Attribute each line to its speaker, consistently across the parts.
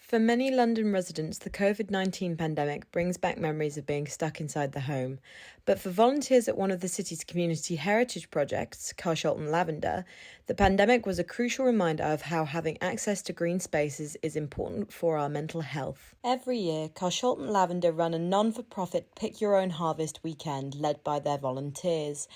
Speaker 1: For many London residents, the COVID-19 pandemic brings back memories of being stuck inside the home. But for volunteers at one of the city's community heritage projects, Carshalton Lavender, the pandemic was a crucial reminder of how having access to green spaces is important for our mental health. Every year, Carshalton Lavender run a non-for-profit pick-your-own-harvest weekend led by their volunteers.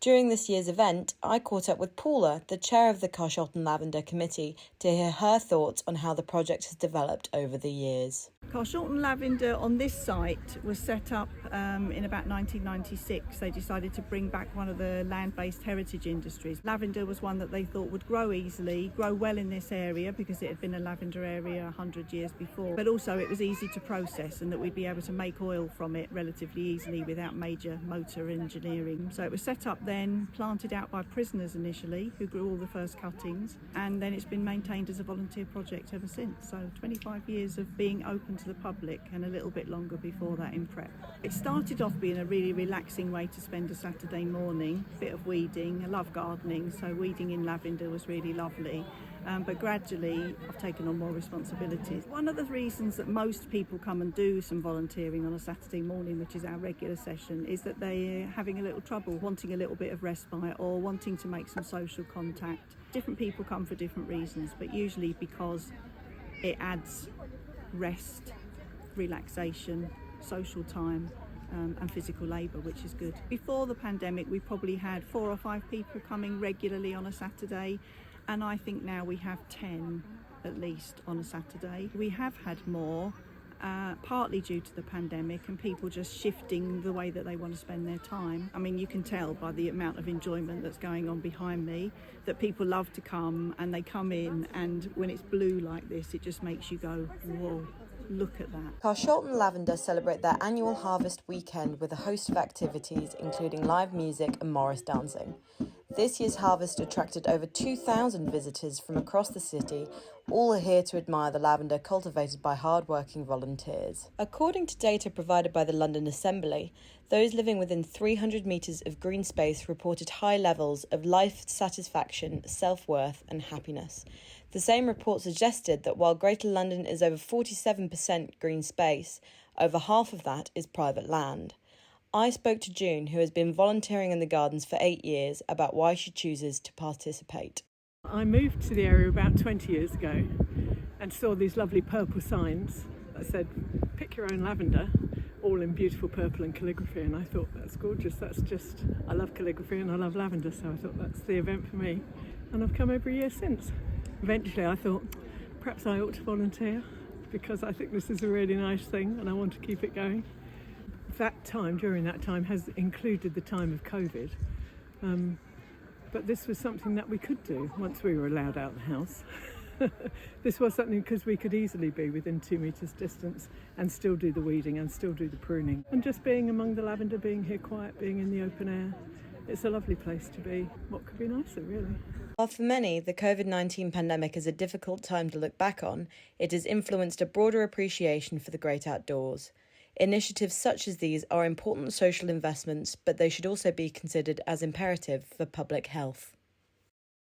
Speaker 1: During this year's event, I caught up with Paula, the chair of the Carshalton Lavender Committee, to hear her thoughts on how the project has developed over the years.
Speaker 2: Carshalton Lavender on this site was set up in about 1996. They decided to bring back one of the land-based heritage industries. Lavender was one that they thought would grow easily, grow well in this area because it had been a lavender area 100 years before, but also it was easy to process and that we'd be able to make oil from it relatively easily without major motor engineering. So it was set up then, planted out by prisoners initially, who grew all the first cuttings, and then it's been maintained as a volunteer project ever since. So 25 years of being open to the public and a little bit longer before that in prep. It started off being a really relaxing way to spend a Saturday morning, a bit of weeding. I love gardening, so weeding in lavender was really lovely. But gradually I've taken on more responsibilities. One of the reasons that most people come and do some volunteering on a Saturday morning, which is our regular session, is that they're having a little trouble, wanting a little bit of respite or wanting to make some social contact. Different people come for different reasons, but usually because it adds rest, relaxation, social time and physical labour, which is good. Before the pandemic, we probably had 4 or 5 people coming regularly on a Saturday, and I think now we have 10 at least on a Saturday. We have had more, partly due to the pandemic and people just shifting the way that they want to spend their time. I mean, you can tell by the amount of enjoyment that's going on behind me that people love to come, and they come in, and when it's blue like this, it just makes you go, whoa, look at that.
Speaker 1: Carshalton Lavender celebrate their annual harvest weekend with a host of activities, including live music and Morris dancing. This year's harvest attracted over 2,000 visitors from across the city. All are here to admire the lavender cultivated by hard-working volunteers. According to data provided by the London Assembly, those living within 300 metres of green space reported high levels of life satisfaction, self-worth and happiness. The same report suggested that while Greater London is over 47% green space, over half of that is private land. I spoke to June, who has been volunteering in the gardens for 8 years, about why she chooses to participate.
Speaker 3: I moved to the area about 20 years ago and saw these lovely purple signs that said, pick your own lavender, all in beautiful purple and calligraphy, and I thought, that's gorgeous, I love calligraphy and I love lavender, so I thought that's the event for me, and I've come every year since. Eventually I thought, perhaps I ought to volunteer, because I think this is a really nice thing and I want to keep it going. During that time has included the time of COVID, but this was something that we could do once we were allowed out of the house. This was something because we could easily be within 2 metres distance and still do the weeding and still do the pruning. And just being among the lavender, being here quiet, being in the open air, it's a lovely place to be. What could be nicer, really?
Speaker 1: While for many, the COVID-19 pandemic is a difficult time to look back on, it has influenced a broader appreciation for the great outdoors. Initiatives such as these are important social investments, but they should also be considered as imperative for public health.